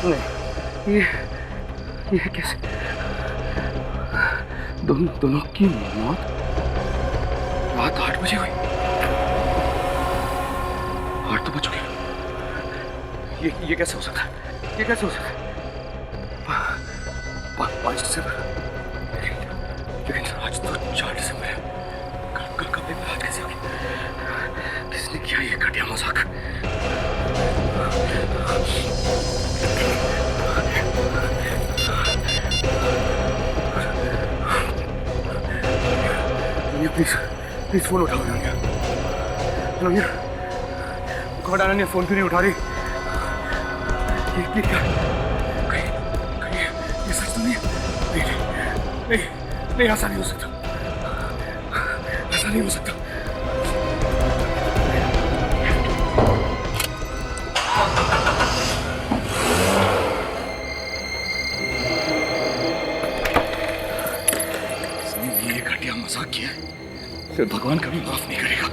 नहीं, ये कैसे? दोनों की मौत रात 8 बजे हुई। 8 तो बज चुके। ये कैसे हो सकता है? ये कैसे हो सकता है? 5 दिसंबर, लेकिन आज तो 4 दिसंबर है। कल कब आज कैसे होगी? किसने किया ये घटिया मजाक? प्लीज फोन उठाओ। अनन्या, गॉड, अनन्या फोन क्यों नहीं उठा रही? ये क्या? कहीं ये सच तो नहीं? नहीं, ऐसा नहीं हो सकता। ऐसा नहीं हो सकता। इसने ये घटिया मजाक किया है, फिर भगवान कभी माफ नहीं करेगा।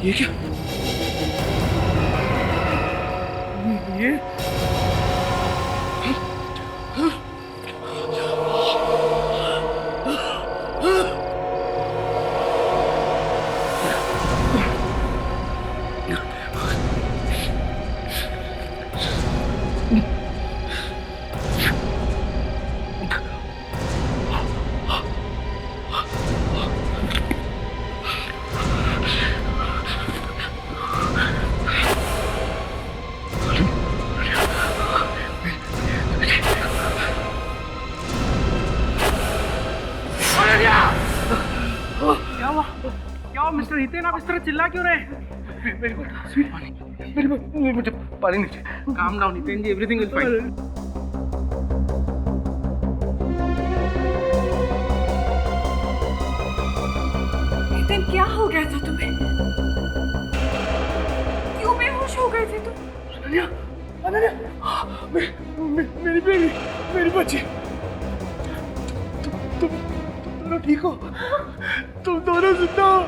ये क्या? ये क्या मिस्टर हितेन, आप इस तरह चिल्ला क्यों रहे? मुझे पानी नहीं चाहिए। Calm down Hiten ji, everything will fine. Hiten, क्या हो गया था तुम्हें? क्यों बेहोश हो गए थे तुम? अनन्या, मेरी बेबी, मेरी बच्ची, तुम दोनों ठीक हो? तुम दोनों जिंदा हो?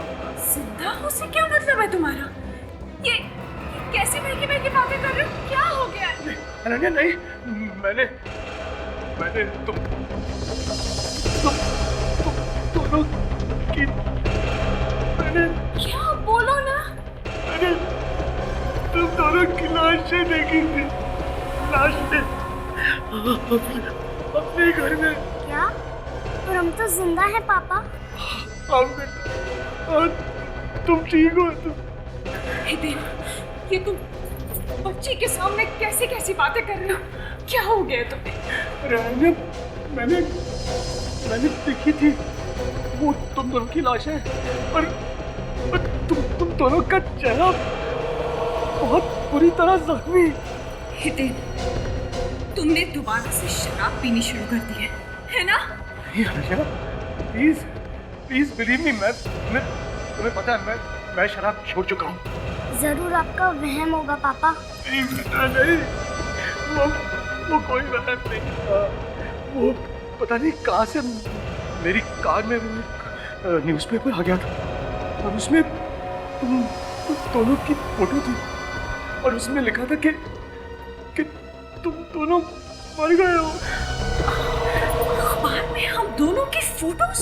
जिंदा हो से क्या मतलब है तुम्हारा? ये कैसी बहकी बहकी बातें कर रहे हो? क्या हो गया? अनन्या, नहीं, मैंने तुम दोनों की, मैंने क्या बोलो ना? मैंने तुम दोनों की लाशें देखी थी। लाशें अपने घर में। क्या? पर हम तो जिंदा हैं पापा। और तुम ठीक हो? हितेन, ये तुम बच्ची के सामने कैसी कैसी बातें कर रहे हो? क्या हो गया तुम्हें? मैंने देखी थी वो तुम दोनों की लाशें, और तुम दोनों का चेहरा बहुत बुरी तरह जख्मी। हितेन, तुमने दोबारा से शराब पीनी शुरू कर दी है ना? प्लीज बिलीव मी, मैं तुम्हें पता है, मैं शराब छोड़ चुका हूँ। जरूर आपका वहम होगा पापा। नहीं, वो कोई वहम नहीं था। वो पता नहीं कहाँ से मेरी कार में न्यूज़पेपर आ गया था, और उसमें तुम दोनों की फोटो थी, और उसमें लिखा था कि तुम दोनों मर गए हो। अखबार में हम दोनों की फोटोज?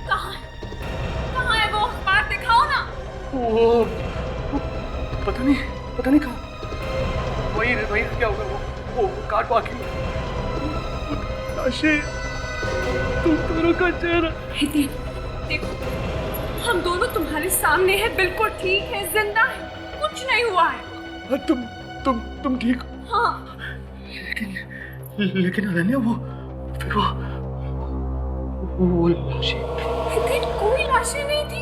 कहाँ है वो अखबार? दिखाओ ना। वो पता नहीं कहाँ। वही क्या होगा, वो कार पार्किंग में। लाशें, तुम दोनों का चेहरा। हितेन, देखो, हम दोनों तुम्हारे सामने हैं, बिल्कुल ठीक है, जिंदा है, कुछ नहीं हुआ है। तुम ठीक? हाँ। लेकिन अनन्या, वो लाशें। हितेन, कोई लाशें नहीं थी,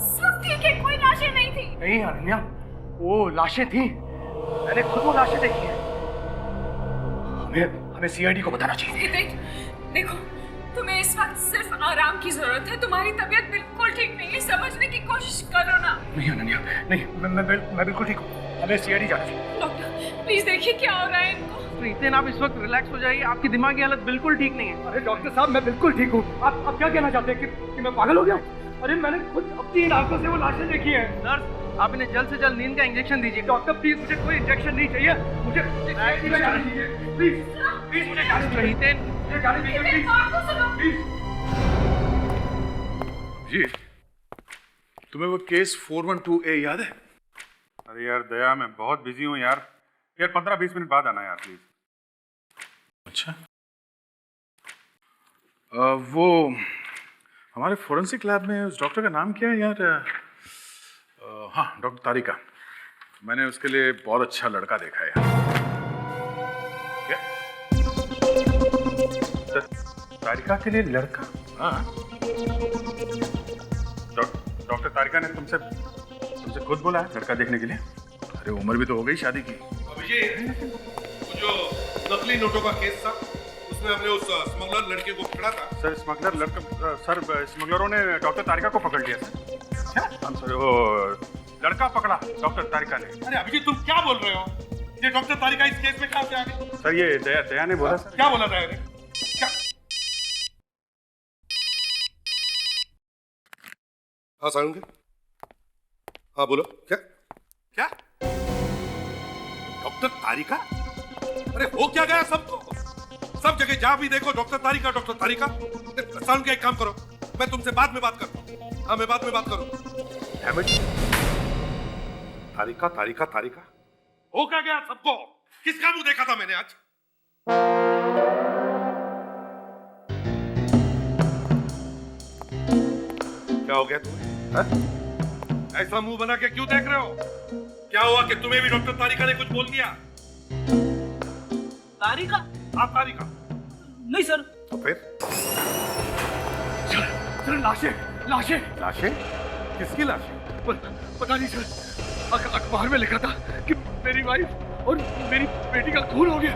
सब ठीक है, कोई लाशें नहीं थी। नहीं अनन्या, वो लाशें थी, मैंने खुद वो लाशें देखी हैं। हमें सीआईडी को बताना चाहिए। हितेन, देखो, तुम्हें इस वक्त सिर्फ आराम की जरूरत है, तुम्हारी तबीयत बिल्कुल ठीक नहीं है, समझने की कोशिश करो ना। नहीं अनन्या, नहीं, मैं बिल्कुल ठीक हूँ, हमें सीआईडी जाना चाहिए। डॉक्टर, प्लीज देखिए क्या हो रहा है इनको। हितेन, आप इस वक्त रिलैक्स हो जाइए, आपकी दिमागी हालत बिल्कुल ठीक नहीं है। अरे डॉक्टर साहब, मैं बिल्कुल ठीक हूँ। आप क्या कहना चाहते हैं कि मैं पागल हो गया? अरे मैंने खुद अपनी आंखों से वो लाशें देखी हैं। नर्स, आप इन्हें जल्द से जल्द नींद का इंजेक्शन दीजिए। डॉक्टर प्लीज, मुझे कोई इंजेक्शन नहीं चाहिए, मुझे जाने दीजिए प्लीज, प्लीज मुझे जाने दीजिए, हितेन, मुझे जाने दीजिए प्लीज, प्लीज। जी, तुम्हें वो केस 412A याद है? अरे यार दया, मैं बहुत बिजी हूँ यार 15-20 मिनट बाद आना यार प्लीज। अच्छा, वो हमारे फोरेंसिक लैब में उस डॉक्टर का नाम क्या है यार? हाँ, डॉक्टर तारिका। मैंने उसके लिए बहुत अच्छा लड़का देखा है यार। क्या? तारिका के लिए लड़का? हाँ, डॉक्टर तारिका ने तुमसे खुद बोला है लड़का देखने के लिए? अरे उम्र भी तो हो गई शादी की। अभिजीत, वो जो नकली नोटों का केस था उसमें हमने उस स्मगलर लड़के को पकड़ा था। सर स्मगलरों ने डॉक्टर तारिका को पकड़ लिया सर। क्या? हम सर वो लड़का पकड़ा डॉक्टर तारिका ने। अरे अभिजीत, तुम क्या बोल रहे हो? ये डॉक्टर तारिका इस केस में कहाँ से आ गई? सर ये दया ने बोला सर। क्या बोला था यार? क्या? हाँ सारुण, हाँ बोलो। क्या क्या डॉक्टर तारिका? अरे हो क्या गया सबको? सब जगह जहां भी देखो डॉक्टर तारिका, डॉक्टर तारिका। सारुण, एक काम करो, मैं तुमसे बाद में बात करता हूँ। हाँ, मैं बाद में बात करूँ। तारिका तारिका तारिका हो क्या गया सबको? किसका मुंह देखा था मैंने आज? क्या हो गया तुम्हें? हाँ? ऐसा मुंह बना के क्यों देख रहे हो? क्या हुआ कि तुम्हें भी डॉक्टर तारिका ने कुछ बोल दिया? तारिका? हाँ तारिका। नहीं सर। तो फिर? सर लाशें, लाशें, लाशें? किसकी लाशें? पता नहीं सर, अखबार में लिखा था कि मेरी वाइफ और मेरी बेटी का खून हो गया,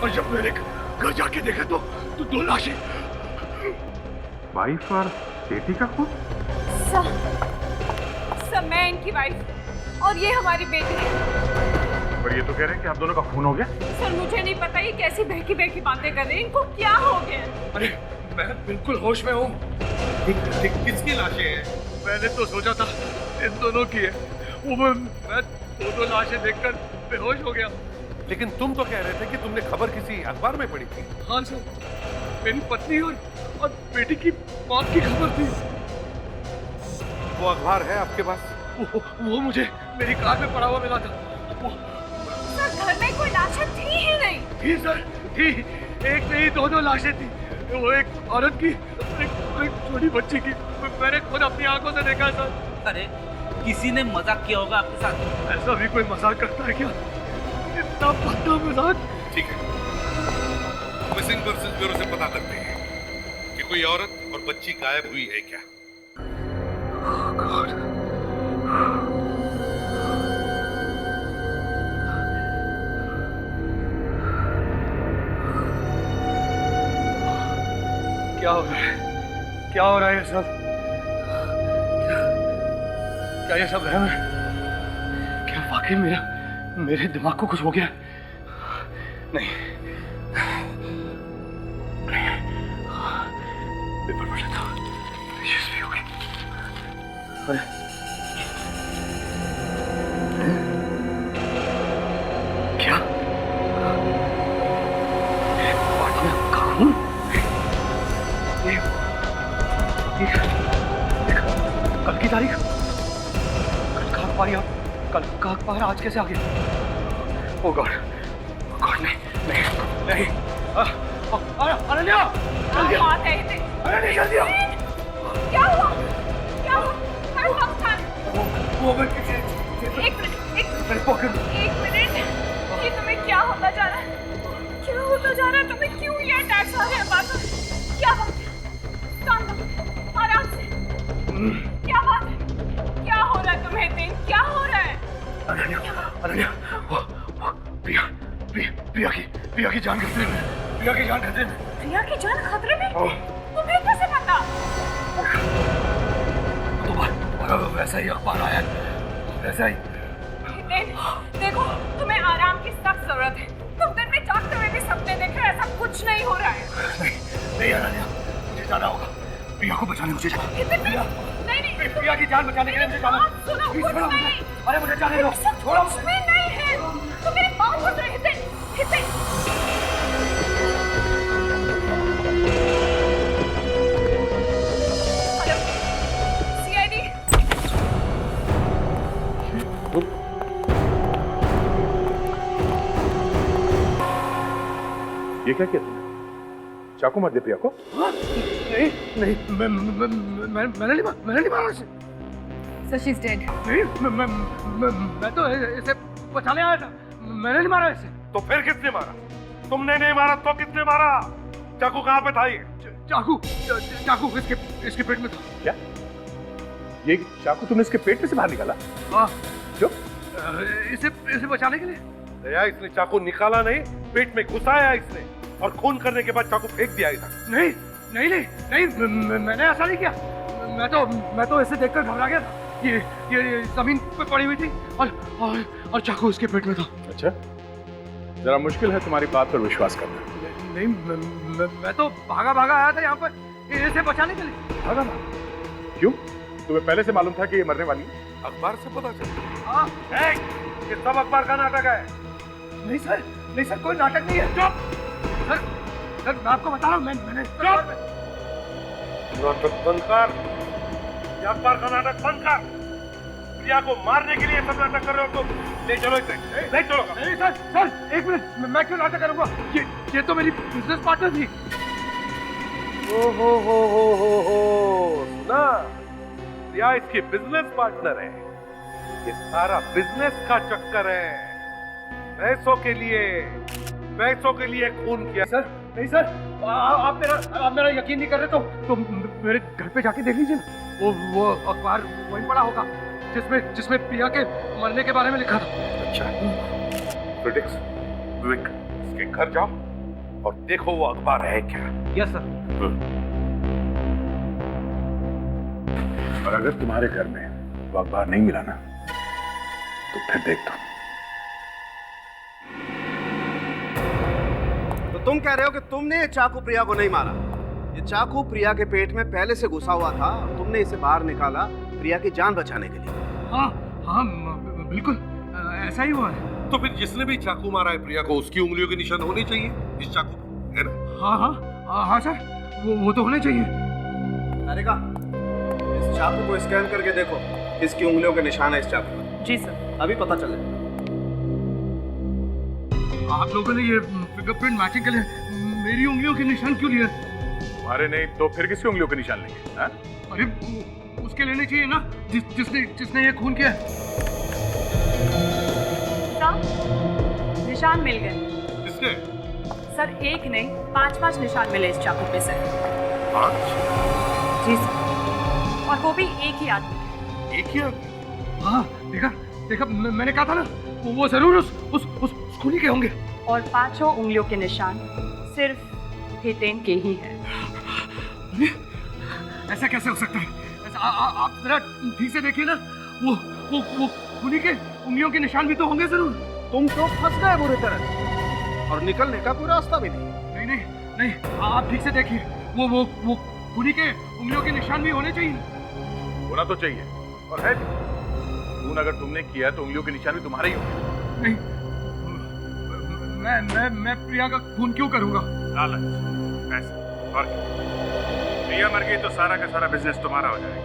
और जब मैंने घर जाके देखा तो दो लाशें। वाइफ और बेटी का खून? सर मैं इनकी वाइफ और ये हमारी बेटी है। पर ये तो कह रहे हैं कि आप दोनों का खून हो गया। सर मुझे नहीं पता ये कैसी बहकी बहकी बातें कर रहे हैं, इनको क्या हो गया? अरे मैं बिल्कुल होश में हूँ। किसकी लाशें हैं? मैंने तो सोचा था इन दोनों की है, वो मैं दो लाशें देखकर बेहोश हो गया। लेकिन तुम तो कह रहे थे कि तुमने खबर किसी अखबार में पढ़ी थी। हाँ सर, मेरी पत्नी और बेटी की मौत की खबर थी। वो अखबार है आपके पास? वो मुझे मेरी कार में पड़ा हुआ मिला था। सर घर में कोई लाशें थी ही नहीं। थी सर, थी। एक नहीं दो लाशें थी। वो एक औरत की, एक छोटी बच्ची की। मैंने खुद अपनी आंखों से देखा सर। अरे किसी ने मजाक किया होगा आपके साथ। ऐसा भी कोई मजाक करता है क्या? इतना भद्दा मजाक। ठीक है, मिसिंग पर्सन्स ब्यूरो से पता करते हैं कि कोई औरत और बच्ची गायब हुई है क्या। God. क्या हो रहा है? क्या हो रहा है ये सब? क्या ये सब रहम है? क्या वाकई मेरे दिमाग को कुछ हो गया? नहीं, पेपर पढ़ लेता हूँ। भी हो गई। अरे क्या? पार्टनर का खून? कल की तारीख, कल का अखबार, कल का अखबार आज कैसे आ गया? ओ गॉड, नहीं। अनन्या, जल्दी आओ। क्या हुआ? वो मैं एक मेरे पॉकेट में। एक मिनट, ये तुम्हें क्या होता जा रहा है? क्या होता जा रहा है तुम्हें? क्यों ये अटैक्स आ रहे हैं? बात क्या बात है? काम दो, आराम से। क्या बात है? क्या हो रहा है तुम्हें? दिन क्या हो रहा है? अनन्या, वो प्रिया की जान खतरे में। प्रिया की जान खतरे में। प्रिया की जान खतरे में? तुम्हें कैसे पता? तुम्हारा वैसा ही अखबार आया, वैसा ही। देखो, तुम्हें आराम की सख्त जरूरत है। तुम दिन में जागते हुए भी सपने देख रहे हो, ऐसा कुछ नहीं हो रहा है। नहीं अनन्या, मुझे जाना होगा। प्रिया चाकू बचाने मुझे जाना। नहीं नहीं प्रिया की जान बचाने के लिए मुझे जाना। सुनो प्लीज कुछ छोड़ो मुझे। नहीं अरे मुझे जाने दो। छोड़ो कुछ भी नहीं है तो मेरी बात सुन रहे हितेन हितेन हेलो सीआईडी ये क्या किया तुमने? चाकू मार दे प्रिया को? नहीं नहीं मैंने नहीं मारा इसे। सो शी इज डेड नहीं मैं तो इसे बचाने आया था। मैंने नहीं मारा इसे। तो फिर किसने मारा? तुमने नहीं मारा तो किसने मारा? चाकू कहाँ पे था ये? चाकू चाकू इसके पेट में था। क्या? ये चाकू तुमने इसके पेट में से बाहर निकाला? हाँ क्यों? इसे बचाने के लिए। दया, इसने चाकू निकाला नहीं, पेट में घुसाया इसने और खून करने के बाद चाकू फेंक दिया इधर। नहीं नहीं नहीं नहीं मैंने ऐसा नहीं किया। मैं तो इसे देखकर घबरा गया था। ये जमीन पे पड़ी हुई थी और चाकू इसके पेट में था। अच्छा, जरा मुश्किल है तुम्हारी बात पर विश्वास करना। नहीं मैं तो भागा आया था यहाँ पर इसे बचाने के लिए। भागा? क्यों? तुम्हें पहले से मालूम था कि ये मरने वाली है? अखबार से पता चला। हाँ ये सब अखबार का नाटक है। नहीं सर कोई नाटक नहीं है। चुप सर मैं आपको बता रहा हूँ। मैंने नाटक बंद कर। ये अखबार का नाटक बंद कर। प्रिया को मारने के लिए सब नाटक कर रहे हो तुम। ले चलो इसे। ले चलो। नहीं सर एक मिनट। मैं क्यों नाटक करूंगा? ये तो मेरी बिजनेस पार्टनर थी। हो सुना? प्रिया इसकी बिजनेस पार्टनर है। ये सारा बिजनेस का चक्कर है। पैसों के लिए खून किया। सर नहीं सर आप मेरा यकीन नहीं कर रहे तो मेरे घर पे जाके देख लीजिए ना। वो अखबार वहीं पड़ा होगा जिसमें प्रिया के मरने के बारे में लिखा था। अच्छा, क्रिटिक्स विवेक, इसके घर जाओ और देखो वो अखबार है क्या। Yes sir. और अगर तुम्हारे घर में वो अखबार नहीं मिला ना तो फिर देख दो। तो तुम कह रहे हो कि तुमने ये चाकू प्रिया को नहीं मारा? ये चाकू प्रिया के पेट में पहले से घुसा हुआ था, तुमने इसे बाहर निकाला प्रिया की जान बचाने के लिए। हाँ बिल्कुल ऐसा ही हुआ है। तो फिर जिसने भी चाकू मारा है प्रिया को, उसकी उंगलियों के निशान होने चाहिए इस चाकू पे, है ना? हाँ सर वो तो होने चाहिए। तारिका, इस चाकू को स्कैन करके देखो किसकी उंगलियों के निशान है इस चाकू में। जी सर। अभी पता चले। आप लोगों ने ये फिंगरप्रिंट मैचिंग के लिए मेरी उंगलियों के निशान क्यों लिए? तुम्हारे नहीं तो फिर किसकी उंगलियों के निशान लेंगे? हाँ? अरे उसके लेने चाहिए ना जिसने ये खून किया। सर निशान मिल गए। किसने? सर एक नहीं 5 निशान मिले इस चाकू पे से। 5? जी सर, और वो भी एक ही आदमी। एक ही आदमी? हाँ देखा मैंने कहा था ना वो जरूर उस खूनी के होंगे। और 5 उंगलियों के निशान सिर्फ हितेन के ही हैं। ऐसा कैसे हो सकता है? आप जरा ठीक से देखिए ना। वो खूनी के उंगलियों के निशान भी तो होंगे जरूर। तुम तो फंस गए बुरी तरह और निकलने का कोई रास्ता भी नहीं। नहीं आप ठीक से देखिए। वो खूनी के उंगलियों के निशान भी होने चाहिए। होना तो चाहिए और है भी। खून अगर तुमने किया तो उंगलियों के निशान भी तुम्हारे ही होंगे। नहीं मैं प्रिया का खून क्यों करूंगा? लालच, पैसा और क्या? प्रिया मर गई तो सारा का सारा बिजनेस तुम्हारा हो जाएगा,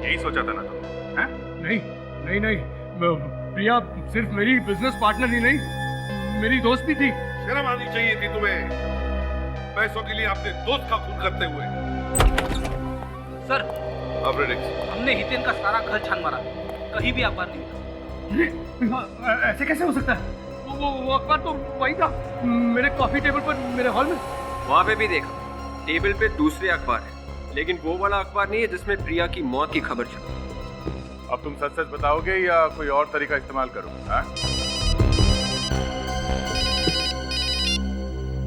यही सोचा था ना तुमने? नहीं प्रिया सिर्फ मेरी बिजनेस पार्टनर ही नहीं मेरी दोस्त भी थी। शर्म आनी चाहिए थी तुम्हें, पैसों के लिए अपने दोस्त का खून करते हुए। सर, हमने हितेन का सारा घर छान मारा, कहीं भी अखबार नहीं मिला। ऐसे कैसे हो सकता है? वो अखबार तो वही था मेरे कॉफी टेबल पर मेरे हॉल में। वहाँ पे भी देखा, टेबल पे दूसरे अखबार है, लेकिन वो वाला अखबार नहीं है जिसमें प्रिया की मौत की खबर छपी। अब तुम सच बताओगे या कोई और तरीका इस्तेमाल करो? हाँ?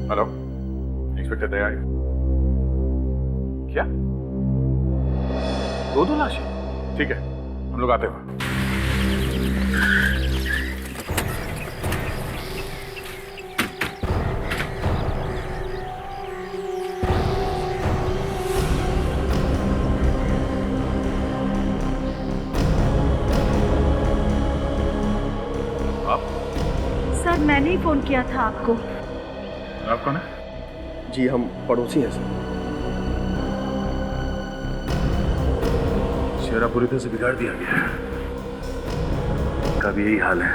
हेलो, इंस्पेक्टर दया। क्या 2 लाशें? ठीक है, हम लोग आते हैं। फोन किया था आपको। आप कौन है? जी हम पड़ोसी हैं सर। चेहरा पूरी तरह से बिगाड़ दिया गया है। कभी यही हाल है,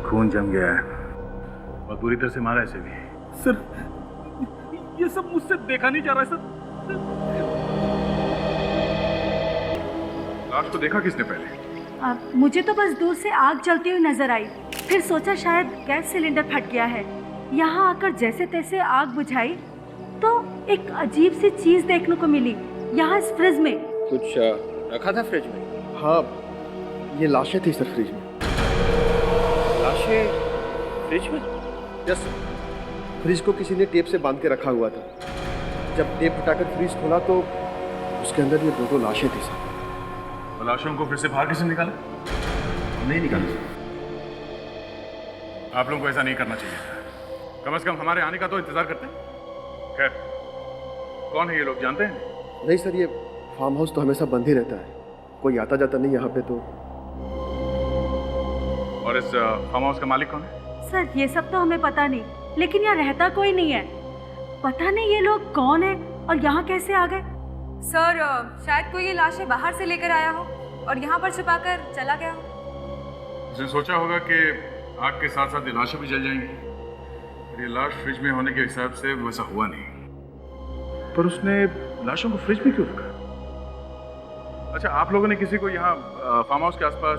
खून जम गया है और पूरी तरह से मारा है इसे भी। सर ये सब मुझसे देखा नहीं जा रहा है सर। लाश को देखा किसने पहले? मुझे तो बस दूर से आग जलती हुई नजर आई, फिर सोचा शायद गैस सिलेंडर फट गया है। यहाँ आकर जैसे तैसे आग बुझाई तो एक अजीब सी चीज देखने को मिली यहाँ इस फ्रिज में। कुछ रखा था फ्रिज में? हाँ, ये लाशें थी सर फ्रिज में। लाशें फ्रिज में? यस सर, फ्रिज को किसी ने टेप से बांध के रखा हुआ था। जब टेप हटाकर फ्रिज खोला तो उसके अंदर ये दो लाशें थी सर। लाशों को फिर से बाहर किसने निकाला? नहीं निकाला। आप लोगों को ऐसा नहीं करना चाहिए था। कम से कम हमारे आने का तो इंतजार करते। खैर, कौन है ये लोग, जानते हैं? नहीं सर, ये फार्म हाउस तो हमेशा बंद ही रहता है, कोई आता जाता नहीं यहाँ पे तो। और इस फार्म हाउस का मालिक कौन है? सर ये सब तो हमें पता नहीं, लेकिन यहाँ रहता कोई नहीं है। पता नहीं ये लोग कौन है और यहाँ कैसे आ गए। सर शायद कोई ये लाशें बाहर से लेकर आया हो और यहाँ पर छुपाकर चला गया हो। उसने सोचा होगा कि आग के साथ साथ ये लाशें भी जल जाएंगी। ये लाश फ्रिज में होने के हिसाब से वैसा हुआ नहीं, पर उसने लाशों को फ्रिज में क्यों रखा? अच्छा, आप लोगों ने किसी को यहाँ फार्म हाउस के आसपास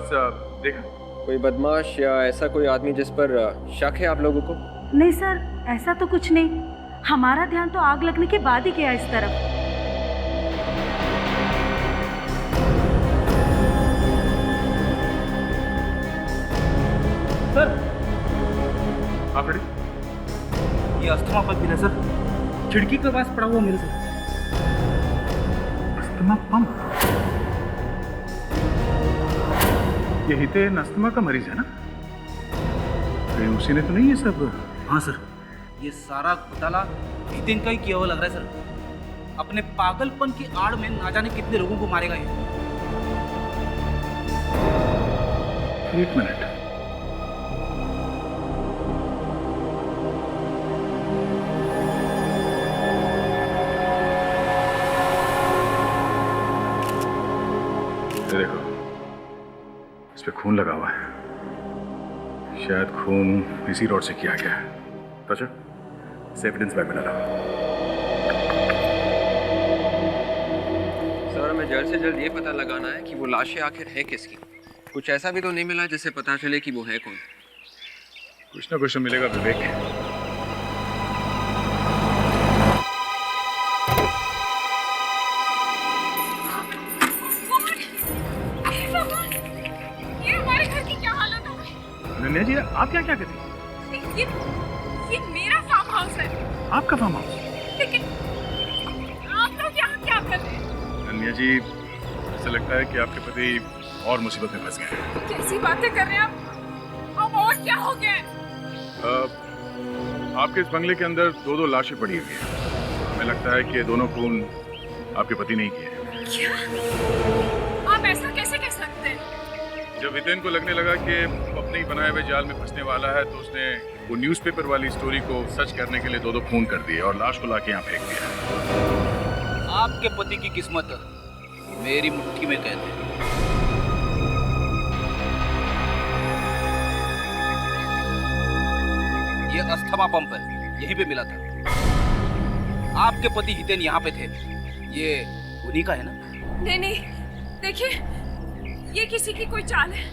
देखा? कोई बदमाश या ऐसा कोई आदमी जिस पर शक है आप लोगों को? नहीं सर, ऐसा तो कुछ नहीं। हमारा ध्यान तो आग लगने के बाद ही गया इस तरफ। सर आप रेडी? ये अस्थमा पंप है सर, खिड़की के पास पड़ा हुआ मेरे सर। Asthma pump? ये हितेन अस्थमा का मरीज है ना? कहीं उसी ने तो नहीं ये सब? हाँ सर, ये सारा घोटाला हितेन का ही किया हुआ लग रहा है सर। अपने पागलपन की आड़ में ना जाने कितने लोगों को मारेगा ये। एक मिनट, देखो इस पे खून लगा हुआ है। शायद खून इसी रोड से किया गया है। तो अच्छा, एविडेंस बैग में डाला। सर, हमें जल्द से जल्द ये पता लगाना है कि वो लाशें आखिर है किसकी। कुछ ऐसा भी तो नहीं मिला जिससे पता चले कि वो है कौन। कुछ ना कुछ तो मिलेगा विवेक। ये हमारे घर की क्या हालत हो गई? अनन्या जी, आप क्या क्या करती? ये मेरा फार्म हाउस है। आपका फार्म हाउस? लेकिन आप लोग यहाँ क्या कर रहे हैं? अनन्या जी, ऐसा लगता है कि आपके पति और मुसीबत में फंस गए। कैसी बातें कर रहे हैं आप? अब और क्या हो गया? आपके इस बंगले के अंदर दो लाशें पड़ी हुई हैं। हमें लगता है कि ये दोनों खून आपके पति नहीं किए। क्या? आप ऐसा कैसे कह सकते हैं? जब हितेन को लगने लगा कि वो अपने ही बनाए हुए जाल में फंसने वाला है, तो उसने वो न्यूज़पेपर वाली स्टोरी को सच करने के लिए दो खून कर दिए और लाश को लाके यहाँ फेंक दिया। आपके पति की किस्मत मेरी मुट्ठी में कैद है। ये अस्थमा पंप है, यहीं पे मिला था। आपके पति हितेन यहाँ पे थे, ये उन्हीं का है ना? नहीं, देखिए, ये किसी की कोई चाल है।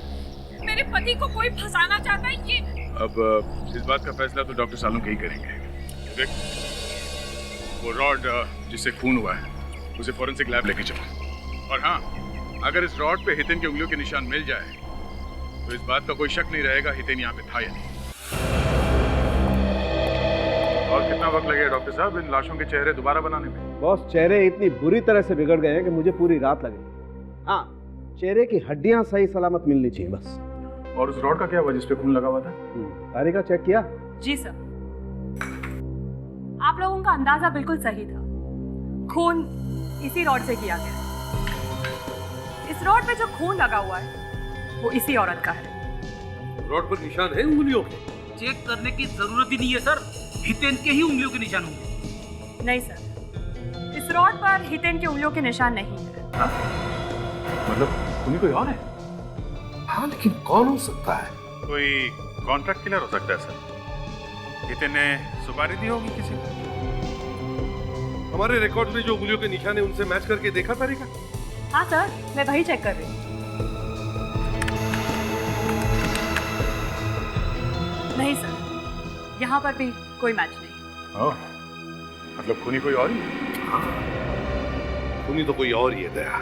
मेरे पति को कोई फंसाना चाहता है। ये अब इस बात का फैसला तो डॉक्टर सालों के ही करेंगे। देख, वो रॉड जिससे खून हुआ है उसे फॉरेंसिक लैब लेके चलो। और हाँ, अगर इस रॉड पे हितेन की उंगलियों के निशान मिल जाए तो इस बात का कोई शक नहीं रहेगा हितेन यहाँ पे था या नहीं। और कितना वक्त लगेगा डॉक्टर साहब इन लाशों के चेहरे दोबारा बनाने में? बॉस, चेहरे इतनी बुरी तरह से बिगड़ गए हैं कि मुझे पूरी रात लगेगी। हाँ, चेहरे की हड्डियां सही सलामत मिलनी चाहिए बस। और उस रॉड का क्या हुआ जिस पे खून लगा हुआ था? तारिका चेक किया? जी सर, आप लोगों का अंदाजा बिल्कुल सही था। खून इसी रॉड से किया गया। इस रॉड पे जो खून लगा हुआ है वो इसी औरत का है। रॉड पर निशान है उंगलियों के? चेक करने की जरूरत ही नहीं है सर, हितेन के ही उंगलियों के निशान होंगे। नहीं सर, इस रॉड पर हितेन के उंगलियों के निशान नहीं है। मतलब खूनी कोई और है? हाँ, लेकिन कौन हो सकता है? कोई कॉन्ट्रैक्ट किलर हो सकता है सर। हितेन ने सुपारी दी होगी किसी को। हमारे रिकॉर्ड में जो उंगलियों के निशान है उनसे मैच करके देखा तारिका? हाँ सर, मैं वही चेक कर रही हूँ। नहीं सर, यहाँ पर भी कोई मैच नहीं। ओह, मतलब खूनी कोई और ही है? खूनी तो कोई और ही है दया,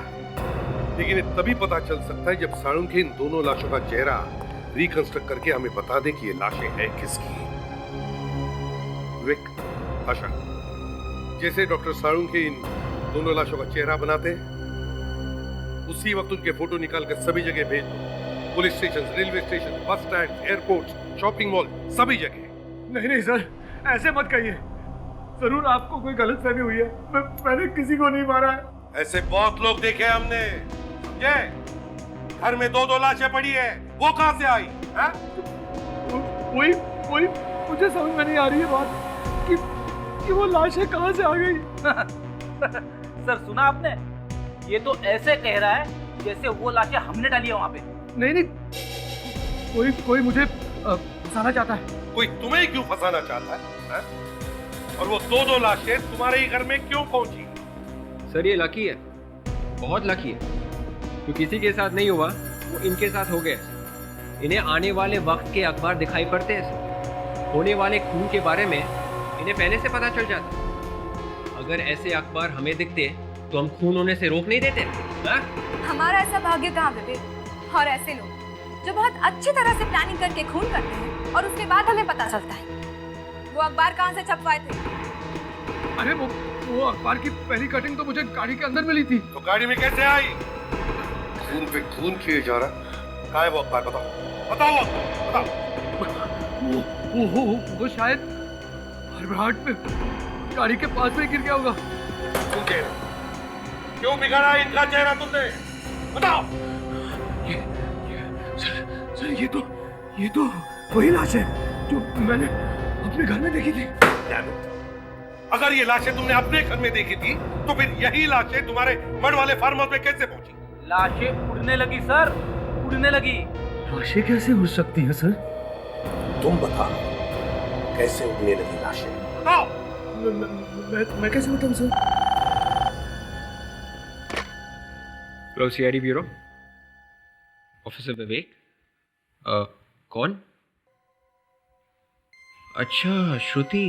लेकिन ये तभी पता चल सकता है जब साळुंखे के इन दोनों लाशों का चेहरा रिकंस्ट्रक्ट करके हमें बता दे कि ये लाशें हैं किसकी। विक, आशा, जैसे डॉक्टर साळुंखे के इन दोनों लाशों का चेहरा बनाते हैं, उसी वक्त उनके फोटो निकाल कर सभी जगह भेज दो। Police station, railway station, bus stand, airport, shopping mall, सभी जगह। नहीं नहीं सर, ऐसे मत कहिए। जरूर आपको कोई गलतफहमी हुई है। मैंने किसी को नहीं मारा है। ऐसे बहुत लोग देखे हमने, समझे? घर में 2-2 लाशें पड़ी है, वो कहां से आई? कोई मुझे समझ में नहीं आ रही है बात कि वो लाशें कहां से आ गई। सर सुना आपने? ये तो ऐसे कह रहा है जैसे वो लाशें हमने डाली है वहाँ पे। नहीं, कोई मुझे फंसाना चाहता है। कोई तुम्हें क्यों फंसाना चाहता है? और वो 2-2 लाशें तुम्हारे ही घर में क्यों पहुंची? सर ये लकी है, बहुत लकी है। जो किसी के साथ नहीं हुआ वो इनके साथ हो गया। इन्हें आने वाले वक्त के अखबार दिखाई पड़ते हैं, होने वाले खून के बारे में इन्हें पहले से पता चल जाता। अगर ऐसे अखबार हमें दिखते तो हम खून होने से रोक नहीं देते। हमारा ऐसा भाग्य कहाँ बेबे। और ऐसे लोग जो बहुत अच्छी तरह से प्लानिंग करके खून करते हैं और उसके बाद हमें पता चलता है। वो अखबार कहाँ से छपवाए थे? अरे वो अखबार की पहली कटिंग तो मुझे गाड़ी के अंदर मिली थी। तो गाड़ी में कैसे आई? खून पे खून किए जा रहा। कहाँ है वो अखबार? बताओ। वो शायद हड़बड़ाहट में गाड़ी के पास में गिर गया होगा। क्यों बिगाड़ा इनका चेहरा तुमने? बताओ। ये तो वही लाश है जो मैंने अपने घर में देखी थी। अगर ये लाशें तुमने अपने घर में देखी थी तो फिर यही लाशें तुम्हारे मड वाले फार्म हाउस में कैसे पहुंची? लाशें उड़ने लगी सर, उड़ने लगी। लाशें कैसे उड़ सकती हैं सर? तुम बताओ, कैसे उड़ने लगी लाशें? बताओ। मैं कैसे बताऊं sir? Hello CID bureau, officer Vivek. कौन? अच्छा श्रुति।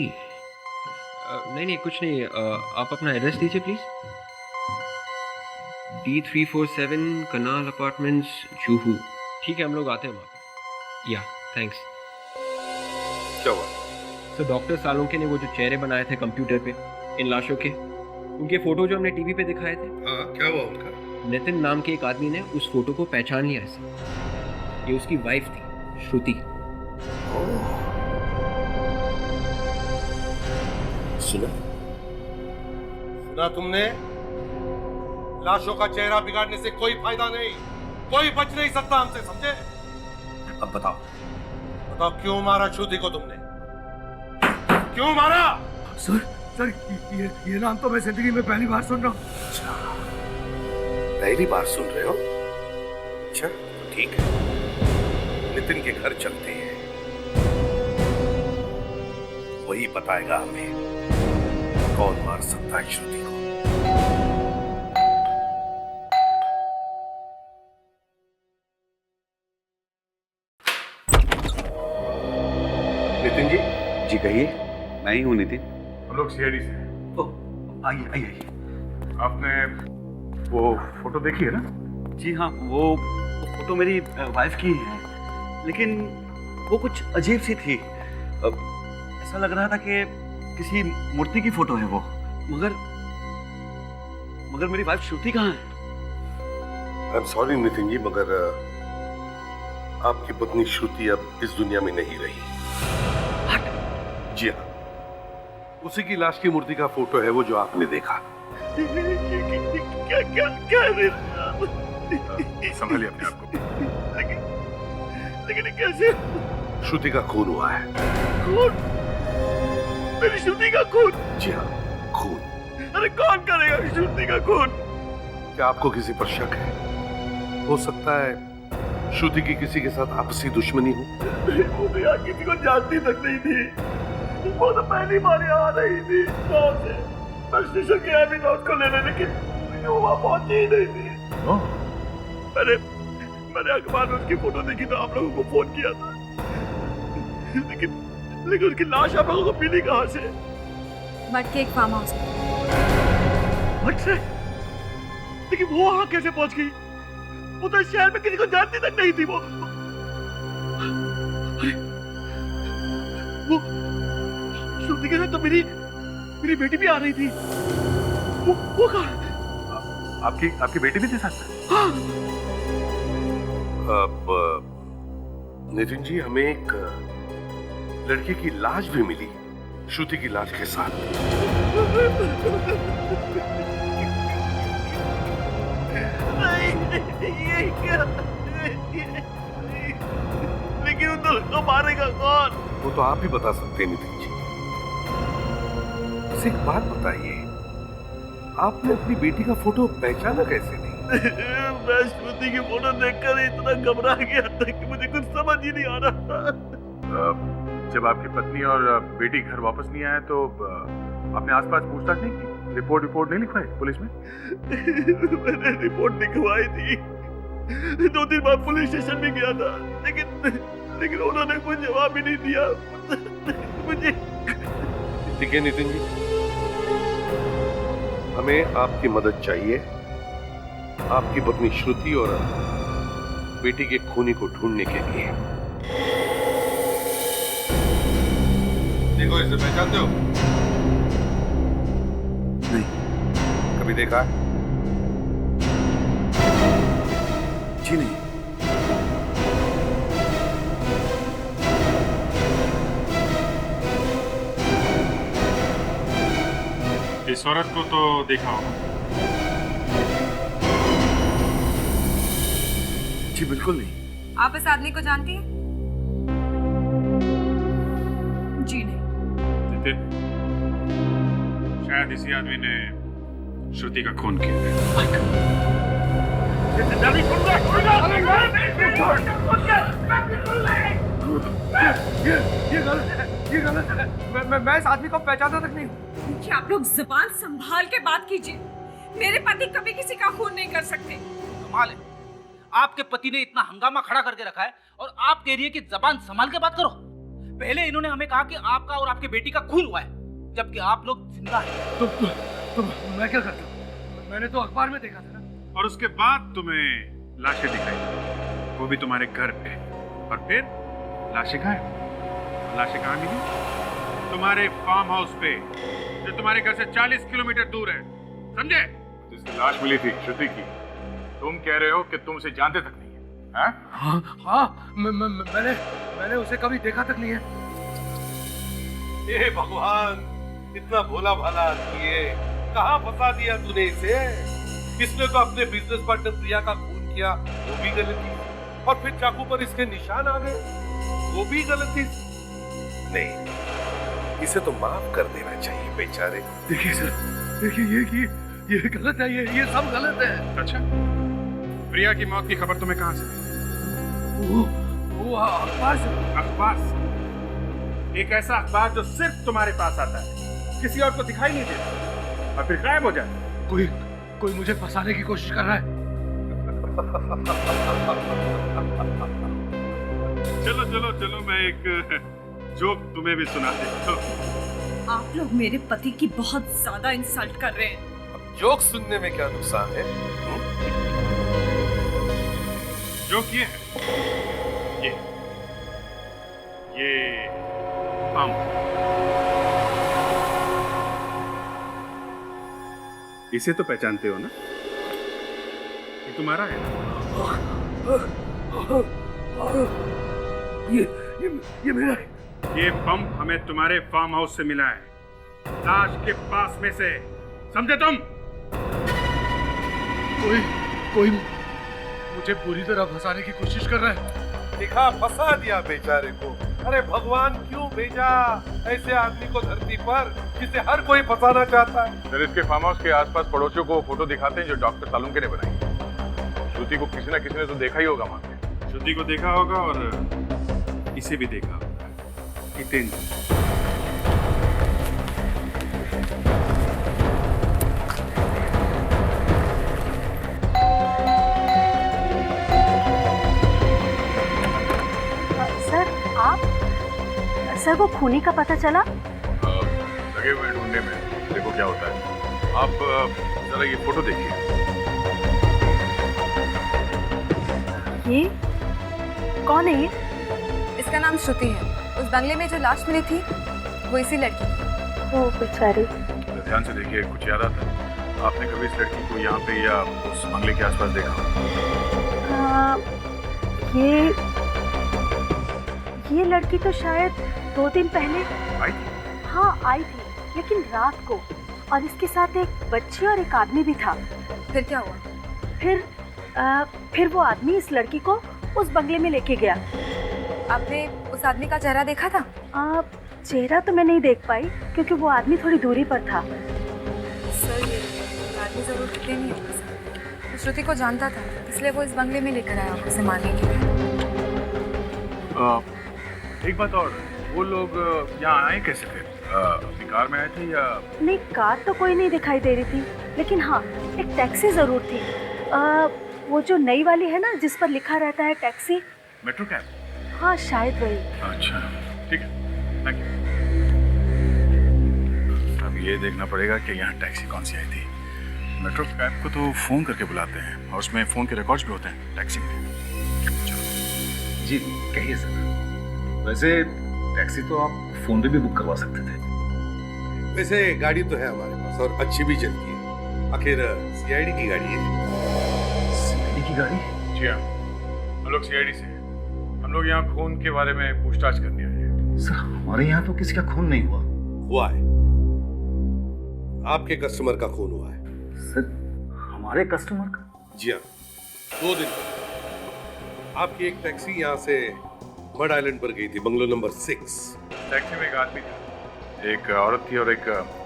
नहीं कुछ नहीं। आप अपना एड्रेस दीजिए please. D347 kanal apartments, Juhu. ठीक है, हम लोग आते हैं वहाँ पे। या थैंक्स। क्या हुआ? सर डॉक्टर साळुंखे ने वो जो चेहरे बनाए थे कंप्यूटर पे इन लाशों के, उनके फोटो जो हमने टीवी पे दिखाए थे। क्या हुआ उनका? नितिन नाम के एक आदमी ने उस फोटो को पहचान लिया है सर। ये उसकी वाइफ थी, श्रुति। सुना तुमने? लाशों का चेहरा बिगाड़ने से कोई फायदा नहीं, कोई बच नहीं सकता हमसे, समझे? अब बताओ क्यों मारा श्रुति को तुमने? क्यों मारा? सर ये नाम तो मैं जिंदगी में पहली बार सुन रहा हूँ। पहली बार सुन रहे हो? अच्छा ठीक है, नितिन के घर चलते हैं, वही बताएगा हमें कौन मार सकता है श्रुति को। नितिन जी कहिए। मैं ही हूँ नितिन। हम लोग सीआईडी से हैं। ओह आइए। आपने वो फोटो देखी है ना? जी हाँ, वो फोटो मेरी वाइफ की है, लेकिन वो कुछ अजीब सी थी। ऐसा लग रहा था कि किसी मूर्ति की फोटो है वो, मगर मेरी वाइफ श्रुति कहाँ है? I am sorry Nitin ji, मगर आपकी पत्नी श्रुति अब इस दुनिया में नहीं रही। जी हाँ, उसी की लाश की मूर्ति का फोटो है वो जो आपने देखा। संभालिए अपने आप को। लेकिन कैसे? श्रुति का खून हुआ है। खून? मेरी श्रुति का खून? जी हाँ, खून। अरे कौन करेगा श्रुति का खून? क्या आपको किसी पर शक है? हो सकता है श्रुति की किसी के साथ आपसी दुश्मनी हो। वो तो यहाँ किसी को जानती तक नहीं थी। वो तो पहली बार यहाँ आ रही थी गाँव से। मैं स्टेशन गया भी था उसको लेने, लेकिन वो वहाँ पहुंची ही नहीं थी। मैंने अखबार में उसकी फोटो देखी तो आप लोगों को फोन किया था, लेकिन उसकी लाश आप लोगों को मिली कहाँ से? मट के एक फार्म हाउस। मट से? लेकिन वो वहाँ कैसे पहुंच गई? वो तो इस शहर में किसी को जानती तक नहीं थी। वो श्रुति के साथ तो मेरी बेटी भी आ रही थी। वो कहाँ? आपकी बेटी भी थी साथ? हाँ। अब नितिन जी, हमें एक लड़के की लाश भी मिली श्रुति की लाश के साथ। ये क्या? लेकिन उन दोनों को मारेगा कौन? वो तो आप ही बता सकते हैं नितिन जी। एक बात बताइए, आपने अपनी बेटी का फोटो पहचाना कैसे नहीं? मैं श्रुति की फोटो देखकर इतना घबरा गया था कि मुझे कुछ समझ ही नहीं आ रहा था। जब आपकी पत्नी और बेटी घर वापस नहीं आए तो आपने आसपास पूछताछ नहीं की? रिपोर्ट नहीं लिखवाई पुलिस में? मैंने रिपोर्ट लिखवाई थी, 2-3 बार पुलिस स्टेशन भी गया था, लेकिन उन्होंने कोई जवाब ही नहीं दिया मुझे। ठीक है नितिन जी, हमें आपकी मदद चाहिए आपकी पत्नी श्रुति और बेटी के खूनी को ढूंढने के लिए। देखो, इसे पहचानते हो? नहीं। कभी देखा है? जी नहीं। इस औरत को तो देखा होगा। जी बिल्कुल नहीं। आप इस आदमी को जानती हैं? जी नहीं। नितिन, शायद इसी आदमी ने श्रुति का खून किया है। ये गलत है। मैं इस आदमी को पहचानता तक नहीं हूँ। क्या आप लोग जुबान संभाल के बात कीजिए। मेरे पति कभी किसी का खून नहीं कर सकते। कमाल है, आपके पति ने इतना हंगामा खड़ा करके रखा है और आप कह रही है कि जबान संभाल के बात करो। पहले इन्होंने हमें कहा कि आपका और आपके बेटी का खून हुआ है, जबकि आप लोग जिंदा हैं। तो मैं क्या करता हूँ? मैंने तो अखबार में देखा था ना। और उसके बाद तुम्हें लाशें दिखाई, वो भी तुम्हारे घर पे, और फिर लाशें गायब। लाशें कहाँ मिली? तुम्हारे फार्म हाउस पे, जो तुम्हारे घर से 40 किलोमीटर दूर है, समझे? जिसकी लाश मिली थी श्रुति की, तुम कह रहे हो कि तुम उसे जानते तक नहीं है? हाँ, मैंने उसे कभी देखा तक नहीं है। हे भगवान, इतना भोला भाला आदमी है, कहाँ फंसा दिया तूने इसे? इसने तो अपने बिजनेस पार्टनर प्रिया का खून किया, वो भी गलती, और फिर चाकू पर इसके निशान आ गए, वो भी गलती। नहीं, इसे तो माफ कर देना चाहिए बेचारे। देखिए सर, देखिए ये गलत है, ये सब गलत है। अच्छा, प्रिया की मौत की खबर तुम्हें कहाँ से मिली? वो अखबार से। अखबार से? एक ऐसा अखबार जो सिर्फ तुम्हारे पास आता है, किसी और को दिखाई नहीं देता, और फिर गायब हो जाता है। कोई मुझे फंसाने की कोशिश कर रहा है। चलो, मैं एक जोक तुम्हें भी सुना देता हूं। आप लोग मेरे पति की बहुत ज्यादा इंसल्ट कर रहे हैं। अब जोक सुनने में क्या नुकसान है? जोक ये है, ये हम इसे तो पहचानते हो ना? ये तुम्हारा है ना? ये मेरा है। ये बम हमें तुम्हारे फार्म हाउस से मिला है, लाश के पास में से, समझे तुम? कोई मुझे पूरी तरह फंसाने की कोशिश कर रहा है। दिखा, फंसा दिया बेचारे को। अरे भगवान क्यों भेजा ऐसे आदमी को धरती पर जिसे हर कोई फंसाना चाहता है? सर, इसके फार्म हाउस के आसपास पड़ोसियों को फोटो दिखाते हैं जो डॉक्टर सालुंके ने बनाई। श्रुति को किसी न किसी ने तो देखा ही होगा वहां पे। श्रुति को देखा होगा और इसे भी देखा होगा, हितेंद्र। सर वो खूनी का पता चला? लगे हुए ढूंढने में, देखो क्या होता है। आप जरा ये फोटो देखिए। ये कौन है ये? इसका नाम श्रुति है। उस बंगले में जो लाश मिली थी वो इसी लड़की की। ओ बेचारी। ध्यान से देखिए, कुछ याद आता है? आपने कभी इस लड़की को यहाँ पे या उस बंगले के आसपास देखा? ये लड़की तो शायद 2 दिन पहले आई थी। हाँ आई थी, लेकिन रात को, और इसके साथ एक बच्ची और एक आदमी भी था। फिर क्या हुआ? फिर वो आदमी इस लड़की को उस बंगले में लेके गया। आपने उस आदमी का चेहरा देखा था? चेहरा तो मैं नहीं देख पाई क्योंकि वो आदमी थोड़ी दूरी पर था। सर ये आदमी जरूर कितने नहीं होगा। तो श्रुति को जानता था, इसलिए वो इस बंगले में लेकर आया उसे मारने के लिए। एक बात और, वो लोग यहाँ आए कैसे थे? अपनी कार में आए थे या? नहीं, कार तो कोई नहीं दिखाई दे रही थी, लेकिन हाँ एक टैक्सी जरूर थी। वो जो नई वाली है ना जिस पर लिखा रहता है टैक्सी। Metro cab? हाँ शायद वही। अच्छा ठीक है, थैंक यू। अब ये देखना पड़ेगा कि यहाँ टैक्सी कौन सी आई थी। मेट्रो कैब को तो फोन करके बुलाते हैं और उसमें फोन के रिकॉर्ड्स भी होते हैं टैक्सी में। जी कहिए सर। वैसे टैक्सी तो आप फोन पे भी बुक करवा सकते थे। वैसे गाड़ी तो है हमारे पास और अच्छी भी चलती है। आखिर सीआईडी की गाड़ी है। सीआईडी की गाड़ी? जी हाँ, हम लोग सीआईडी से हैं। हम लोग यहाँ खून के बारे में पूछताछ करने आए हैं। सर हमारे यहाँ तो किसी का खून नहीं हुआ है। आपके कस्टमर का खून हुआ है। सर हमारे कस्टमर का? जी हाँ, 2 दिन पहले आपकी एक टैक्सी यहाँ से मड आइलैंड पर गई थी, बंगलो नंबर 6। टैक्सी में एक आदमी था, एक औरत थी और एक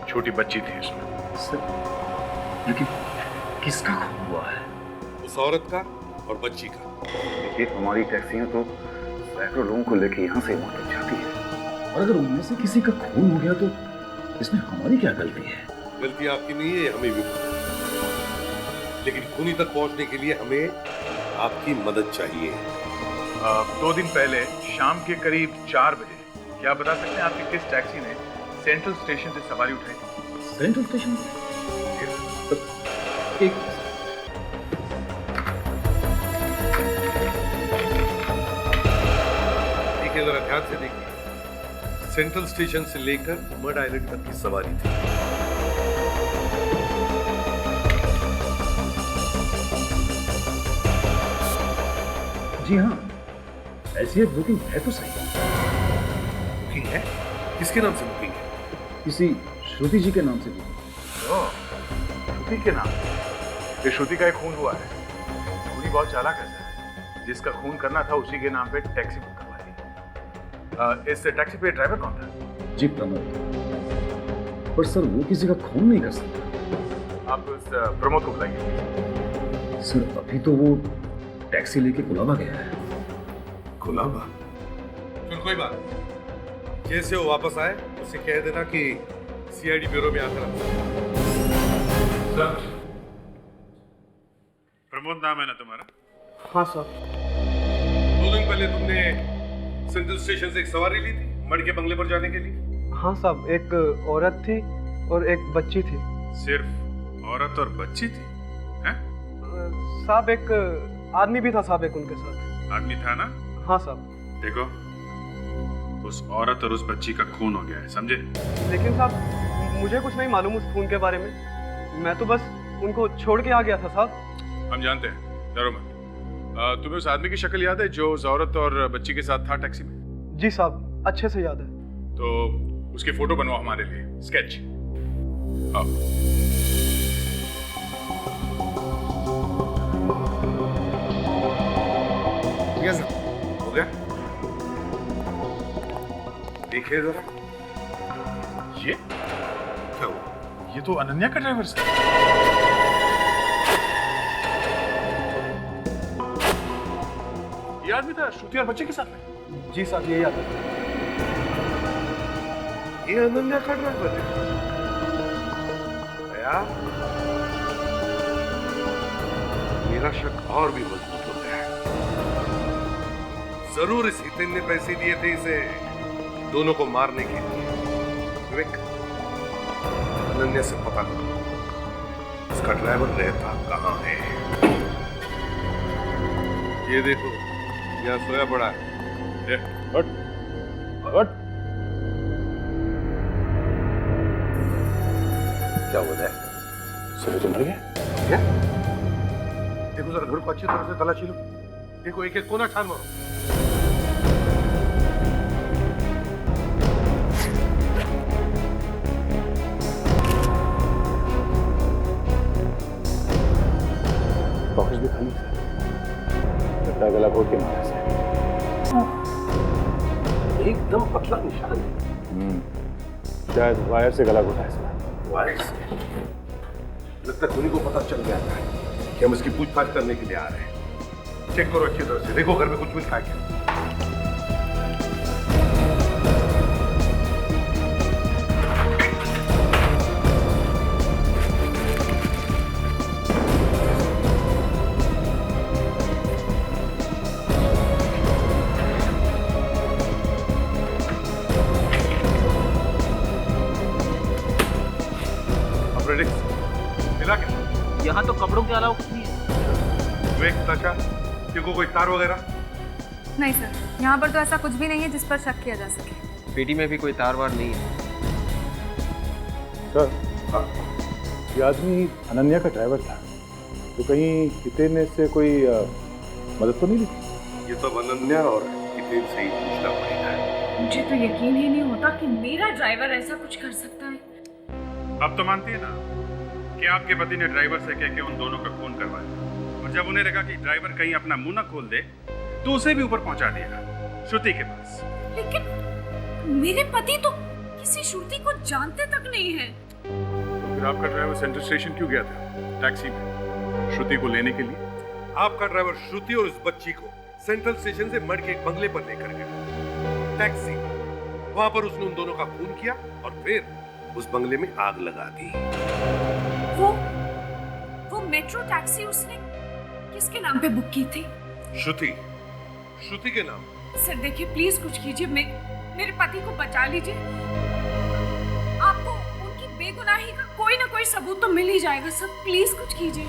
छोटी बच्ची थी उसमें। सर लेकिन किसका खून हुआ है? उस औरत का और बच्ची का। देखिए हमारी टैक्सियां तो सैकड़ों लोगों को लेके यहाँ से वहाँ तक जाती है, और अगर उनमें से किसी का खून हो गया तो इसमें हमारी क्या गलती है? गलती आपकी नहीं है, हमें भी पता है। लेकिन खूनी तक पहुंचने के लिए हमें आपकी मदद चाहिए। 2 दिन पहले शाम के करीब 4 बजे, क्या बता सकते हैं आपकी किस टैक्सी ने सेंट्रल स्टेशन से सवारी उठाई थी? Central station? एक देखिए, जरा ध्यान से देखिए। सेंट्रल स्टेशन से लेकर मड आइलैंड तक की सवारी थी। जी हाँ, ऐसी एक बुकिंग है तो सही। बुकिंग है? किसके नाम से बुकिंग है? किसी श्रुति जी के नाम से बुकिंग। श्रुति के नाम? ये श्रुति का एक खून हुआ है। खूनी बहुत चालाक है। जिसका खून करना था उसी के नाम पे टैक्सी बुक करवा दी। इस टैक्सी पे ड्राइवर कौन था? जी प्रमोद। पर सर वो किसी का खून नहीं कर सकता। आप उस प्रमोद को बुलाइए। सर अभी तो वो टैक्सी लेके कुलाबा गया है। कुलाबा? फिर कोई बात नहीं। जैसे वो वापस आए उसे कह देना कि सीआईडी ब्यूरो में आकर। सर प्रमोद नाम है ना तुम्हारा? हाँ सर। 2 दिन पहले तुमने सेंट्रल स्टेशन से एक सवारी ली थी मड के बंगले पर जाने के लिए? हाँ साहब, एक औरत थी और एक बच्ची थी। सिर्फ औरत और बच्ची थी? हैं? साहब एक आदमी भी था साहब, एक उनके साथ। आदमी था ना? हाँ साहब। देखो उस औरत और उस बच्ची का खून हो गया है, समझे? लेकिन साहब मुझे कुछ नहीं मालूम उस खून के बारे में। मैं तो बस उनको छोड़ के आ गया था साहब। हम जानते हैं, डरो मत। तुम्हें उस आदमी की शक्ल याद है जो उस औरत और बच्ची के साथ था टैक्सी में? जी साहब, अच्छे से याद है। तो उसकी फोटो बनवाओ हमारे लिए, स्केच। हो गया? देखिए जरा। ये क्या हुआ? ये तो अनन्या का ड्राइवर है। ये आदमी था श्रुति और बच्चे के साथ में। जी साहब, यही आता है। ये अनन्या का ड्राइवर है। भैया, मेरा शक और भी मजबूत हो गया है। जरूर इस हितेन ने पैसे दिए थे इसे दोनों को मारने के लिए। विवेक, अनन्या से पता करो उसका ड्राइवर रहता कहाँ है। ये देखो, यहाँ सोया पड़ा है। हट हट। क्या हो रहा है? सुबह तो मर गया। क्या? देखो जरा घर को अच्छी तरह से तलाशी लो। देखो एक एक कोना छान मारो। पॉकेट भी खाली था। लगता है गला घोट के मारा से। एकदम पतला निशान है। शायद वायर से गला घोटा है। वायर से? लगता है धोनी को पता चल गया था कि हम इसकी पूछताछ करने के लिए आ रहे हैं। चेक करो अच्छी तरह से, देखो घर में कुछ भी खा क्या। यहाँ तो कपड़ों के अलावा कुछ नहीं है। विवेक, ताशा, देखो कोई तार वगैरह? नहीं सर, यहाँ पर तो ऐसा कुछ भी नहीं है जिस पर शक किया जा सके। पेटी में भी कोई तार वार नहीं है। सर, ये आदमी अनन्या का ड्राइवर था, तो कहीं हितेन ने इससे कोई मदद तो नहीं ली? ये तो अनन्या और हितेन से ही पूछना पड़ेगा। मुझे तो यकीन ही नहीं होता कि मेरा ड्राइवर ऐसा कुछ कर सकता है। अब तो मानती है ना कि आपके पति ने ड्राइवर से कह के उन दोनों का खून करवाया, और जब उन्हें लगा कि ड्राइवर कहीं अपना मुंह न खोल दे तो उसे भी ऊपर पहुंचा दिया श्रुति के पास। लेकिन मेरे पति तो किसी श्रुति को जानते तक नहीं है। तो फिर आपका ड्राइवर सेंट्रल स्टेशन क्यों गया था टैक्सी में श्रुति को लेने के लिए? आपका ड्राइवर श्रुति और उस बच्ची को सेंट्रल स्टेशन से मड़ के एक बंगले पर लेकर गया टैक्सी। वहां पर उसने उन दोनों का खून किया और फिर उस बंगले में आग लगा दी। वो मेट्रो टैक्सी उसने किसके नाम पे बुक की थी? श्रुति के नाम। सर देखिए, प्लीज कुछ कीजिए, मेरे पति को बचा लीजिए। आपको उनकी बेगुनाही का कोई ना कोई सबूत तो मिल ही जाएगा सर, प्लीज कुछ कीजिए।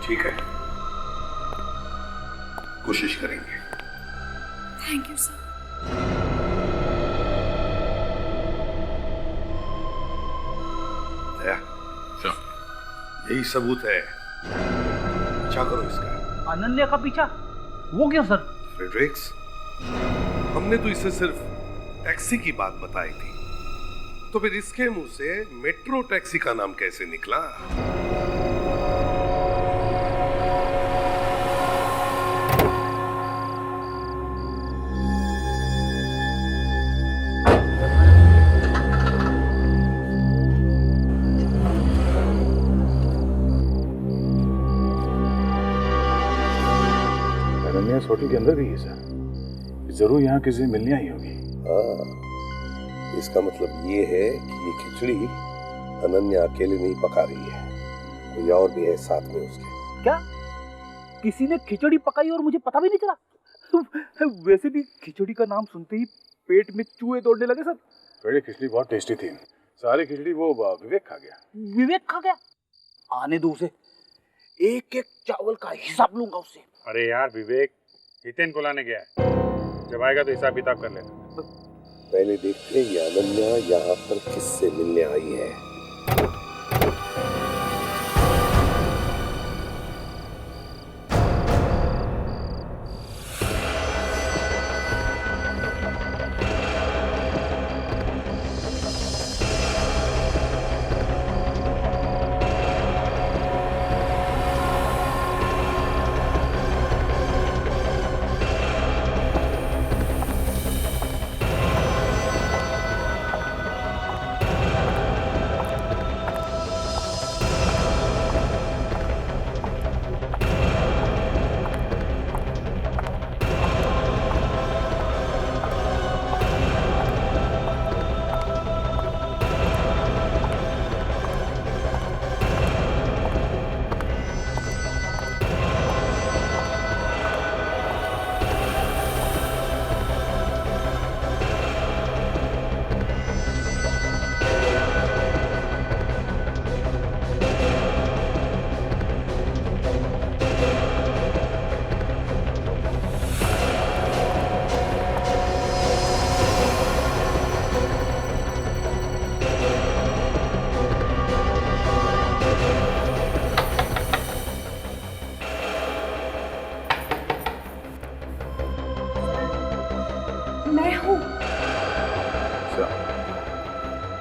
ठीक है, कोशिश करेंगे। Thank you sir. यही सबूत है, पीछा करो इसका। अनन्या का पीछा? वो क्यों सर? फ्रेडरिक्स, हमने तो इसे सिर्फ टैक्सी की बात बताई थी, तो फिर इसके मुंह से मेट्रो टैक्सी का नाम कैसे निकला? अनन्या इस होटल के अंदर गई है सर। जरूर यहाँ किसी से मिलने आई होगी। हाँ, इसका मतलब ये है कि ये खिचड़ी अनन्या अकेले नहीं पका रही है, कोई और भी है साथ में उसके। क्या किसी ने खिचड़ी पकाई और मुझे पता भी नहीं चला? वैसे भी खिचड़ी का नाम सुनते ही पेट में चूहे दौड़ने लगे सर। बड़ी खिचड़ी बहुत टेस्टी थी। सारी खिचड़ी वो विवेक खा गया। विवेक खा गया? आने दो उसे, एक एक चावल का हिसाब लूंगा उससे। अरे यार, विवेक हितेन को लाने गया है, जब आएगा तो हिसाब किताब कर लेना। पहले देखते हैं ये अनन्या यहाँ पर किससे मिलने आई है।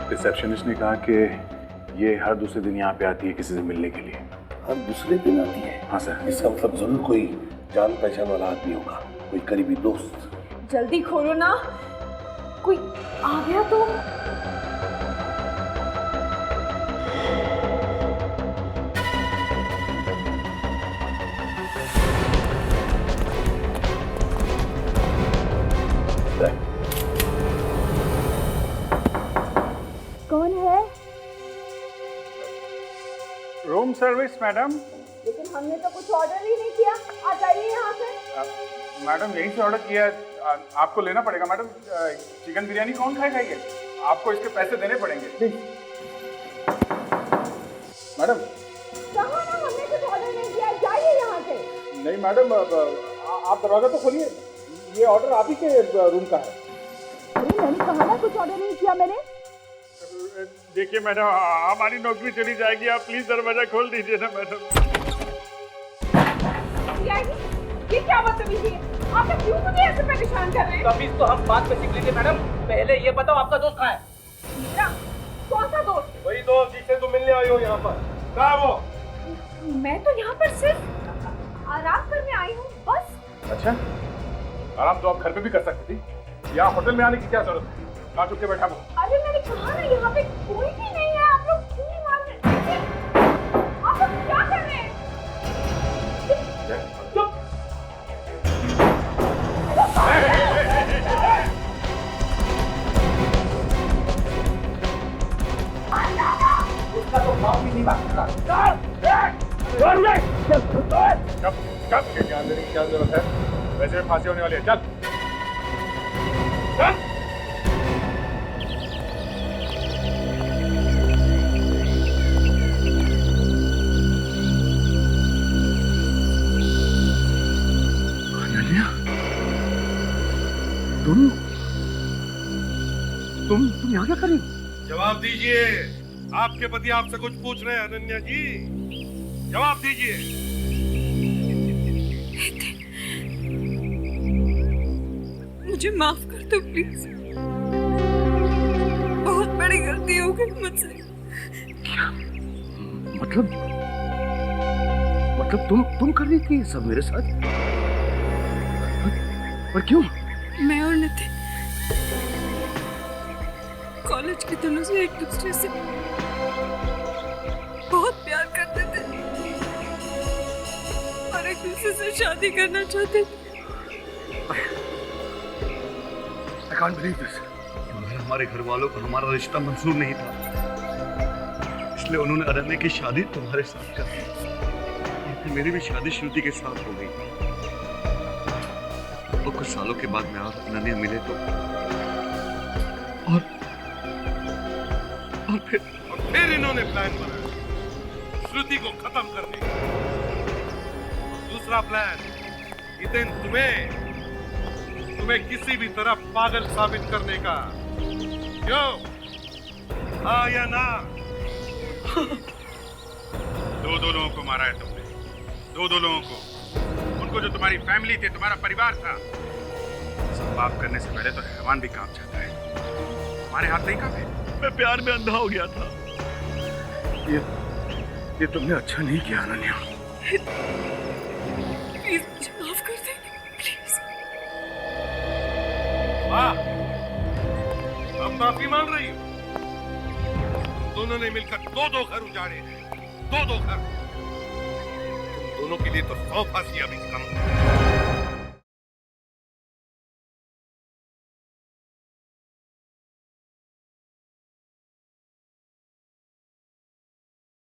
रिसेप्शनिस्ट ने कहा कि ये हर दूसरे दिन यहाँ पे आती है किसी से मिलने के लिए। हर दूसरे दिन आती है? हाँ सर। इसका मतलब जरूर कोई जान पहचान वाला आदमी होगा, कोई करीबी दोस्त। जल्दी खोलो ना, कोई आ गया तो। कौन है? Room service madam. लेकिन हमने तो कुछ ऑर्डर ही नहीं किया। आ जाइए यहाँ से। मैडम यहीं से ऑर्डर किया है, आपको लेना पड़ेगा मैडम। चिकन बिरयानी कौन खाएगा ये? आपको इसके पैसे देने पड़ेंगे। मैडम कहा ना हमने कुछ ऑर्डर नहीं किया, जाइए यहाँ से। नहीं मैडम, आप दरवाजा तो खोलिए, ये ऑर्डर आप ही के रूम का है। अरे मैंने कहा ना कुछ ऑर्डर नहीं किया मैंने। देखिए मैडम, हमारी नौकरी चली जाएगी, आप प्लीज दरवाजा खोल दीजिए ना मैडम। ये क्या बदतमीजी है? आप क्यों मुझे ऐसे परेशान कर रहे हैं? तमीज तो हम बाद में सीख लेंगे मैडम, पहले ये बताओ आपका दोस्त कहाँ है? मेरा कौन सा दोस्त? वही दोस्त जिससे तुम मिलने आई हो यहाँ पर। कहाँ है वो? मैं तो यहाँ पर सिर्फ आराम करने आई हूँ बस। अच्छा, आराम तो आप घर पे भी कर सकती थी, यहाँ होटल में आने की क्या जरूरत है? कहाँ चुप के बैठा वो? अरे मैंने कहा ना यहाँ पे कोई भी नहीं है, आप लोग क्यों नहीं मान रहे? आप लोग क्या कर रहे हैं? उसका तो बाप भी नहीं मांगता। कब ज्ञान देने की क्या जरूरत है? वैसे में फांसी होने वाली है, चल चल। तुम यहाँ क्या कर रही हो? जवाब दीजिए, आपके पति आपसे कुछ पूछ रहे हैं अनन्या जी, जवाब दीजिए। मुझे माफ कर दो प्लीज, बहुत बड़ी गलती हो गई मुझसे। मतलब तुम कर रही थी सब मेरे साथ? पर क्यों? मैं और नितिन कॉलेज के दिनों से एक दूसरे से बहुत प्यार करते थे और एक दूसरे से शादी करना चाहते थे। I can't believe this. मगर हमारे घर वालों को हमारा रिश्ता मंजूर नहीं था, इसलिए उन्होंने अनन्या की शादी तुम्हारे साथ कर दी। फिर मेरी भी शादी श्रुति के साथ हो गई और कुछ सालों के बाद मैं और अनन्या मिले तो और फिर इन्होंने प्लान बनाया श्रुति को खत्म करने का। दूसरा प्लान, नितिन तुम्हें किसी भी तरह पागल साबित करने का। क्यों? हाँ या ना? दो लोगों को मारा है तुमने, दो लोगों को, उनको जो तुम्हारी फैमिली थी, तुम्हारा परिवार था। सब पाप करने से पहले तो हैवान भी काम चाहता है, हमारे हाथ नहीं काम है। मैं प्यार में अंधा हो गया था। ये तुमने अच्छा नहीं किया अनन्या। प्लीज मुझे माफ कर दे, प्लीज। हाँ, अब माफी मांग रही हो? दोनों ने मिलकर दो घर उजाड़े हैं, दो घर। तुम दोनों के लिए तो 100 फांसियां भी कम है।